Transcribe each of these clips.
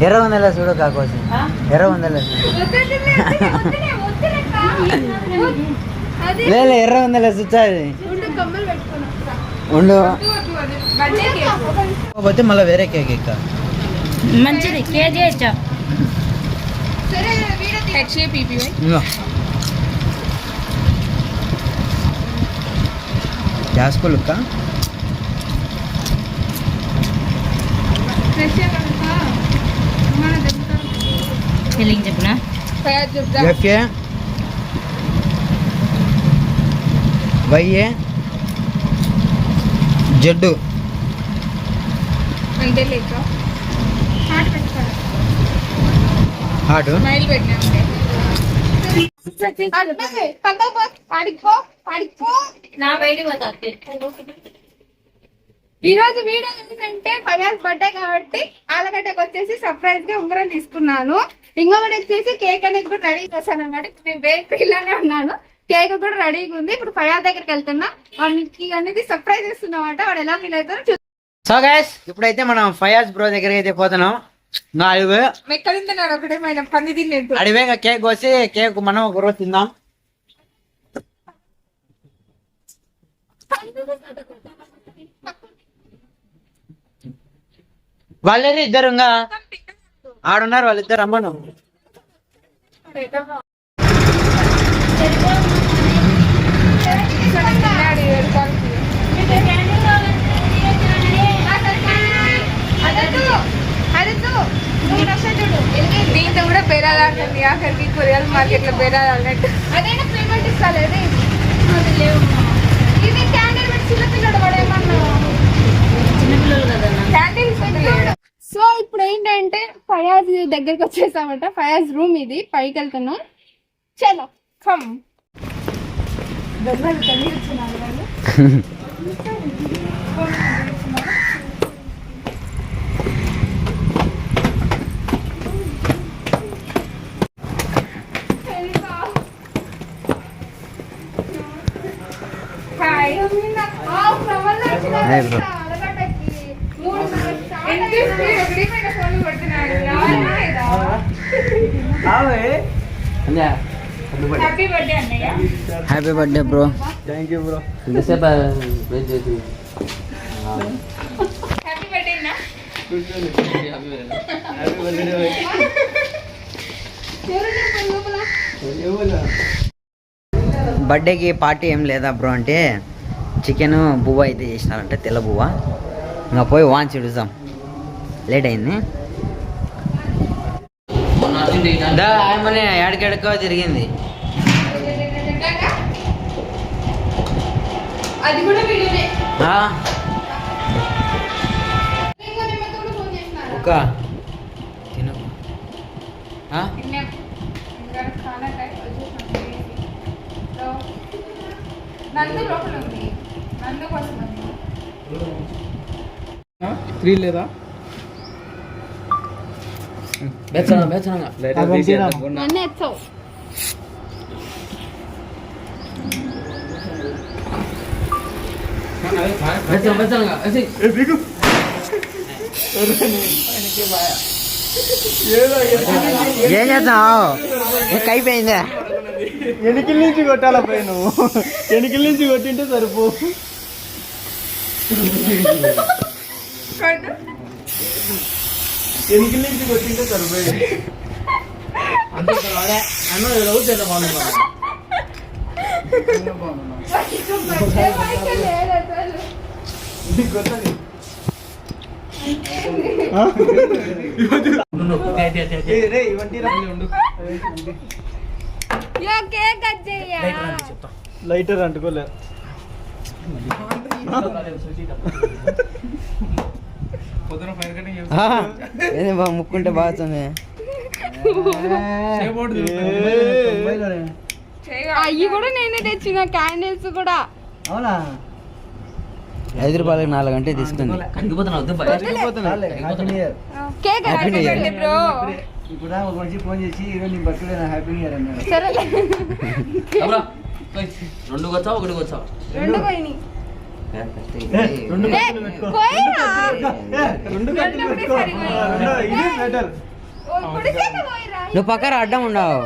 ఎర్ర ఉందలే చూడు కాకోసి ఎర్ర ఉందలే లేదు ఎర్ర ఉందలే చూచాది ఉండు పోతే మళ్ళీ వేరే కేక్ ఇక్క మంచిది కేజీ ఇచ్చా జాస్కోలుక్క ఫీలింగ్ చెప్పనా ఎఫ్ఏ వైఏ జడ్డు అంటే లేక హార్ట్ ఈ రోజు వీడియో ఎందుకంటే ఫయాజ్ బర్త్డే కాబట్టి ఆలగడ్డకి వచ్చేసి సర్ప్రైజ్ గా ఉంగరం తీసుకున్నాను. ఇంకొకటి వచ్చేసి కేక్ అనేది కూడా రెడీ చేశాను అన్నమాట. నేను వేరే ఇలానే ఉన్నాను, కేక్ కూడా రెడీగా ఉంది. ఇప్పుడు ఫయాజ్ దగ్గరికి వెళ్తున్నా, వాడికి అనేది సర్ప్రైజ్ ఇస్తున్నమాట. వాడు ఎలా ఫీల్ అవుతారో సో గైస్ ఇప్పుడైతే మనం ఫయాజ్ బ్రో దగ్గరికి అయితే పోతున్నాం. ఎక్కడ తింటున్నాడు ఒకటే మైన పంది తినేట్టు అడివే కేక్ కోసి కేక్ మనం ఒక రోజు తిందాం. వాళ్ళేరి ఇద్దరు ఇంకా ఆడున్నారు, వాళ్ళిద్దరు రమ్మను. దీంతో కూడా బేరాలండి, ఆఖరికి కూరగాయల మార్కెట్ లో బేరాలన్నట్టు. అదైనా పేమెంట్ ఇస్తాను. ఇది క్యాండిల్ పెట్టి చిన్నపిల్లడు కూడా ఏమన్నా క్యాండిల్. సో ఇప్పుడు ఏంటంటే ఫయాజ్ దగ్గరికి వచ్చేసామట. ఫయాజ్ రూమ్ ఇది, పైకి వెళ్తున్నాం. చలో come. Happy birthday bro. Thank you bro. బర్త్డేకి పార్టీ ఏం లేదా బ్రో అంటే చికెన్ బువ్వ అయితే చేసినారంటే తెల్ల బువ్వ. ఇంకా పోయి వాంచి ఇడుద్దాం, లేట్ అయింది. ఆయమనే ఏడకెడకో తిరిగింది. ఒక తిను నందు లోపల ఉంది, నందు కోసం త్రీ లేదా నన్ను ఎత్తావు. ఏం చేస్తావు? అయిపోయిందా? ఎనికిల నుంచి కొట్టాల పోయి, నువ్వు ఎనికిల నుంచి కొట్టింటే సరిపో. ఎనికిల నుంచి కొట్టింటే సరిపోయి. అంతే లైటర్ అంటుకోలే. ముక్కుంటే బాగుంది. అయ్యి కూడా నేనే తెచ్చిన, క్యాండిల్స్ కూడా. అవునా? 5 రూపాయలకి 4 గంటలు తీసుకుంది. ఇప్పుడు ఒక మనిషి ఫోన్ చేసి ఈరోజు నీ బర్త్డే హ్యాపీ న్యూ ఇయర్ అన్నాడు. సరే రెండు వచ్చావు, ఒకటి వచ్చావు. రెండు పోయినాయి. రెండు కత్తులు పెట్టుకో. పోయిరా. రెండు కత్తులు పెట్టుకో. ఇది బెటర్. కుడిచేత పోయిరా. నువ్వు పక్కన అడ్డం ఉండవు.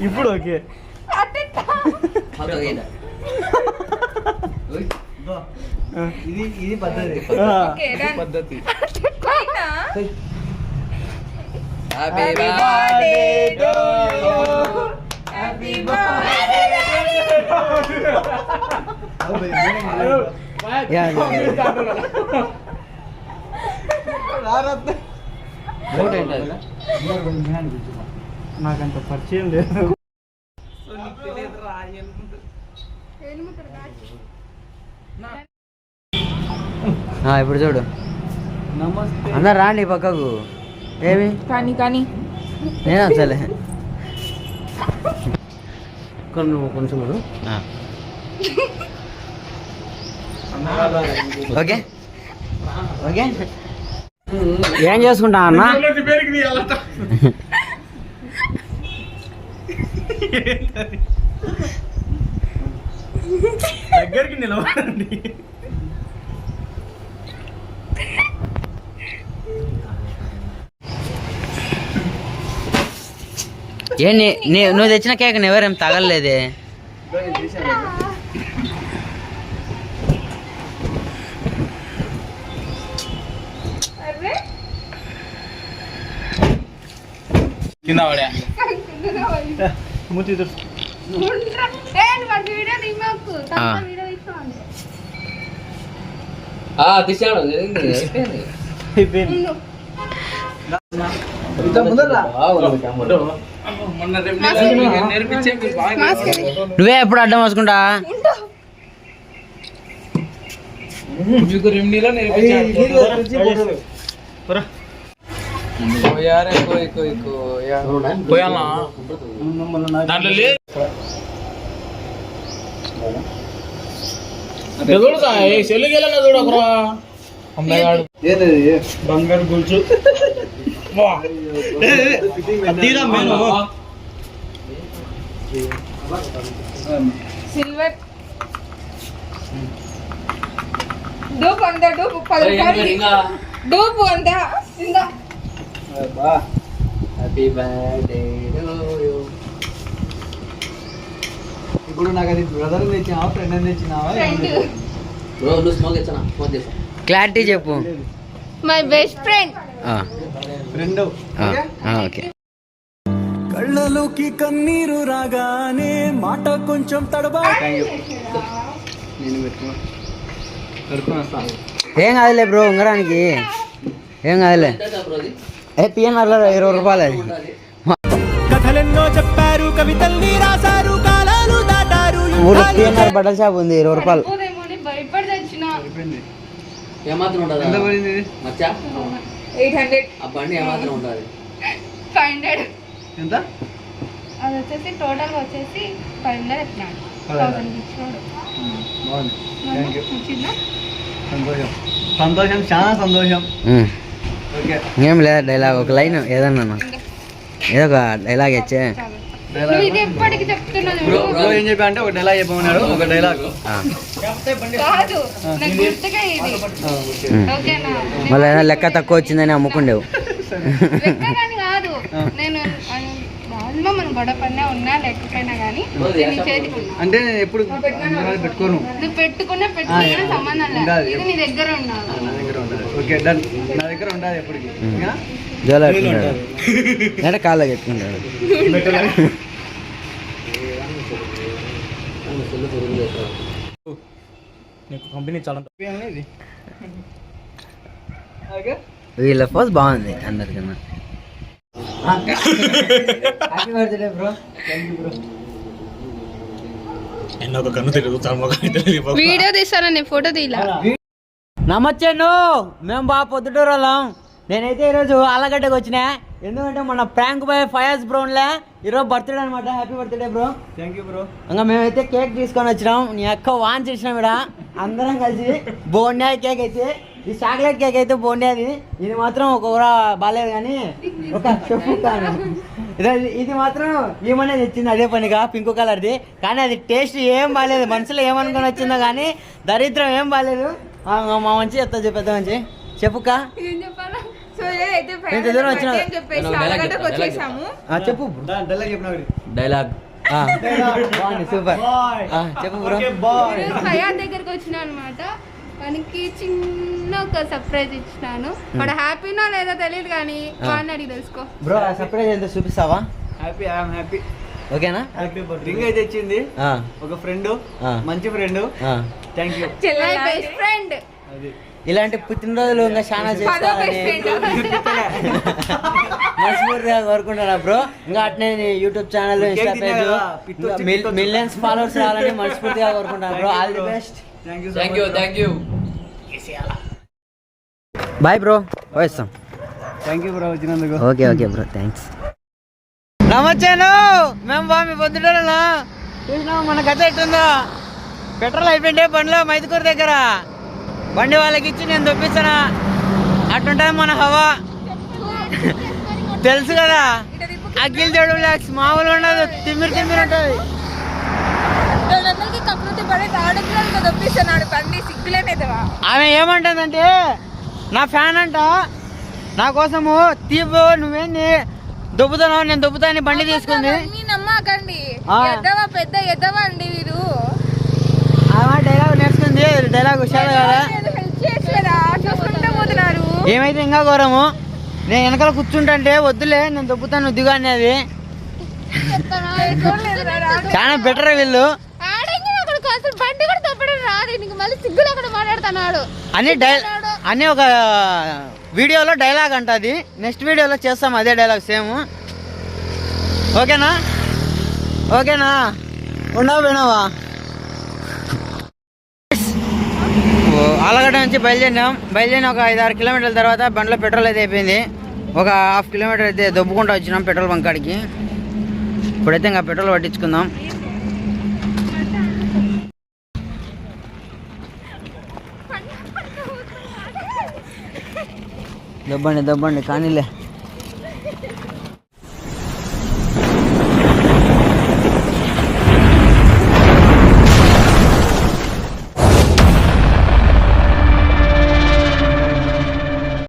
ఇప్పుడు ఓకే. అట్టెట్టా. ఇది పద్ధతి. Okay, done. పద్ధతి. పోయినా. Happy birthday to you. Happy birthday. నాకంత పరిచయం లేదు. ఇప్పుడు చూడు నమస్తే. అందరు రాండి పక్కకు. ఏమి కానీ కానీ నేను వచ్చలే. నువ్వు కొంచెం ఓకే ఓకే. ఏం చేసుకుంటా అన్న? దగ్గరికి నిలబడండి. ఏ నువ్వు తెచ్చిన కేక్ ఎవరేం తగలలేదే. అరే కింద పడా మూతి తుడు. వీడియో తీయకు. వీడియో తీసుకోండి. తీసాడు అయిపోయింది. మొన్న నేర్పించే నువ్వే ఎప్పుడు అడ్డం వేసుకుంటా? మీకు రెమ్డీలో నేర్పించాను. దాంట్లో లేదు చూడదా చెల్లికెళ్ళ చూడకరా అమ్మాయిగాడు బంగారు గుల్చు. సిల్వర్ డూప్ అంతా డూప్ 10 రూపాయలు డూప్ అంతా ఇందా. హ్యాపీ బర్త్డే ఇప్పుడు నాకు అది బ్రదర్ తెచ్చినావా ఫ్రెండ్ తెచ్చినావా? ఫ్రెండ్ క్లారిటీ చెప్పు. My best friend. Friend. Okay. కళ్ళలోకి కన్నీరు రాగానే మాట కొంచెం తడబా. నేను పెట్టుకున్నా. ఏం కాదులే బ్రో, ఉంగరానికి ఏం కాదులే. పిఎన్ఆర్లో 20 రూపాయలు అది. కథలెన్నో చెప్పారు, కవితల్ని రాశారు, కాలాలు దాటారు. ఊరు పిఎన్ఆర్ బట్టల షాప్ ఉంది, 20 రూపాయలు. భయపడి తెచ్చిన ఏమాత్రం ఉంటుంది ఎంత పడింది? మచ్చా 800 ఆ బండి ఏమాత్రం ఉంటుంది 500. ఎంత? అది వచ్చేసి టోటల్ వచ్చేసి 500 ఎత్తినాడు. 1000 ఇచ్చినాడు. బాగుంది. Thank you. నచ్చిందా? సంతోషం సంతోషం చాలా సంతోషం. ఓకే. ఏం లేదా డైలాగ్ ఒక లైన్ ఏదన్నా ఏదో ఒక డైలాగ్ ఇచ్చే. నువ్వు ఇది ఎప్పటికి చెప్తున్నాను. బ్రో ఏం చెప్పా అంటే ఒక డైలాగ్ చెప్పమన్నాడు. ఒక డైలాగ్ కాదు నాకు గుర్తుగా ఇది. ఓకేనా? మళ్ళీ ఏదైనా లెక్క తక్కువ వచ్చిందని అమ్ముకుండేవు. లెక్కగాని కాదు, నేను దానిలో మనం గొడవపడినా ఉన్నా లేకపోయినా కానీ నీ చేతికి ఉన్నా. అంటే ఎప్పుడు పెట్టుకోను. నువ్వు పెట్టుకున్నా సంబంధం లేదు. ఇది నీ దగ్గర ఉన్నావు. నా దగ్గర ఉండదు. Okay done. నా దగ్గర ఉండదు ఎప్పటికి. జోలో పెట్టుకుంటాడు అంటే కాళ్ళ పెట్టుకుంటాడు. నీకు కంపెనీ చాలా ఇది. ఓకే. వీళ్ళ పోజ్ బాగుంది అందరికన్నా. Happy birthday bro. ఎన్నో కన్ను తిరుగుతాము వీడియో తీస్తానని ఫోటో తీలా. నమ్మచ్చాను మేము బాగా పొద్దుటూరు వాళ్ళం. నేనైతే ఈరోజు ఆలగడ్డకు వచ్చినా, ఎందుకంటే మన ప్రాంక్ బాయ్ ఫయాజ్ బ్రోన్లే ఈరోజు బర్త్డే అనమాట. Happy birthday bro. Thank you bro. ఇంకా మేమైతే కేక్ తీసుకొని వచ్చినాం. నీ అక్క వాన్ చేసినాం ఇక్కడ అందరం కలిసి. బోండా కేక్ అయితే, ఈ చాక్లెట్ కేక్ అయితే బోండేది. ఇది మాత్రం ఒక ఊర బాగాలేదు కానీ ఒక చెప్పు కానీ ఇది మాత్రం ఏమనే తెచ్చింది అదే పనిగా పింక్ కలర్ది, కానీ అది టేస్ట్ ఏం బాగాలేదు. మనసులో ఏమనుకొని వచ్చిందో కానీ దరిద్రం ఏం బాగాలేదు. మా మంచి చెప్తా పెద్ద మంచి చెప్పుక ఏం చెప్పాలా? సో ఏదైతే ఎంత దూరం వచ్చినా అని చెప్పేసి ఆలగడ్డకు వచ్చేసాము. చెప్పు డైలాగ్ సూపర్ చెప్పు బ్రో. ఈరోజు ఫయాజ్ దగ్గరికి వచ్చినా అనమాట. వానికి చిన్న ఒక సర్ప్రైజ్ ఇచ్చినాను. వాడు హ్యాపీనో లేదో తెలియదు కానీ వాడిని అడిగి తెలుసుకో. బ్రో సర్ప్రైజ్ ఎంత చూపిస్తావా? Happy I'm happy. ఓకేనా? రింగ్ అయితే ఇచ్చింది ఒక ఫ్రెండ్, మంచి ఫ్రెండ్. Thank you. చెల్లె బెస్ట్ ఫ్రెండ్. అది ఇలాంటి పుట్టినరోజులు ఇంకా చాలా చేసుకోవాలని మనస్ఫూర్తిగా కోరుకుంటున్నా బ్రో. ఇంకా అట్నే YouTube channel, insta page millions followers రావాలని మనస్ఫూర్తిగా కోరుకుంటున్నాను bro. All the best. Thank you. Bye bro, పోయిస్తాం. థ్యాంక్ యూ బ్రో వచ్చినందుకు. Okay bro, thanks. నమచ్చాను మేము బాగా పొద్దుటోళ్ళ చూసినాము. మన కథ ఎట్టుందో, పెట్రోల్ అయిపోయింటే బండిలో మైదుకూరు దగ్గర బండి వాళ్ళకి ఇచ్చి నేను దొప్పిస్తానా. అట్టుంటుంది మన హవా, తెలుసు కదా. అఖిల్ చెడు బ్లాక్స్ మామూలుగా ఉండదు, తిమ్మిరి ఉంటుంది. ఆమె ఏమంటుందంటే నా ఫ్యాన్ అంట, నా కోసము తీపు నువ్వేంది దొబ్బుతున్నావు, నేను దొబ్బుతాను బండి తీసుకుంది. నమ్మకండి, పెద్ద ఎద్దవా అండి వీరు. ఆమె డైలాగ్ నేర్చుకుంది, డైలాగ్ హుషారు కదా. చూసుకుంటూ పోతున్నారు. ఏమైతే ఇంకా ఘోరము, నేను వెనకాల కూర్చుంటే వద్దులే నేను దొబ్బుతాను వద్దుగా అనేది. చాలా బెటర్ వీళ్ళు బండి కూడా తప్పడం రాదు, నీకు మళ్ళీ సిగ్గులు అక్కడ మాట్లాడుతున్నాడు అని ఒక వీడియోలో డైలాగ్ అంట. అది నెక్స్ట్ వీడియోలో చేస్తాం అదే డైలాగ్ సేమ్. ఓకేనా ఉండవు పోయినావా? ఆలగడ్డ నుంచి బయలుదేరిన ఒక 5-6 కిలోమీటర్ల తర్వాత బండిలో పెట్రోల్ అయితే అయిపోయింది. ఒక 1/2 కిలోమీటర్ అయితే దొబ్బుకుంటూ వచ్చినాం పెట్రోల్ బంక్ కాడికి. ఇప్పుడైతే ఇంకా పెట్రోల్ పట్టించుకుందాం. దబ్బండి కానీలే.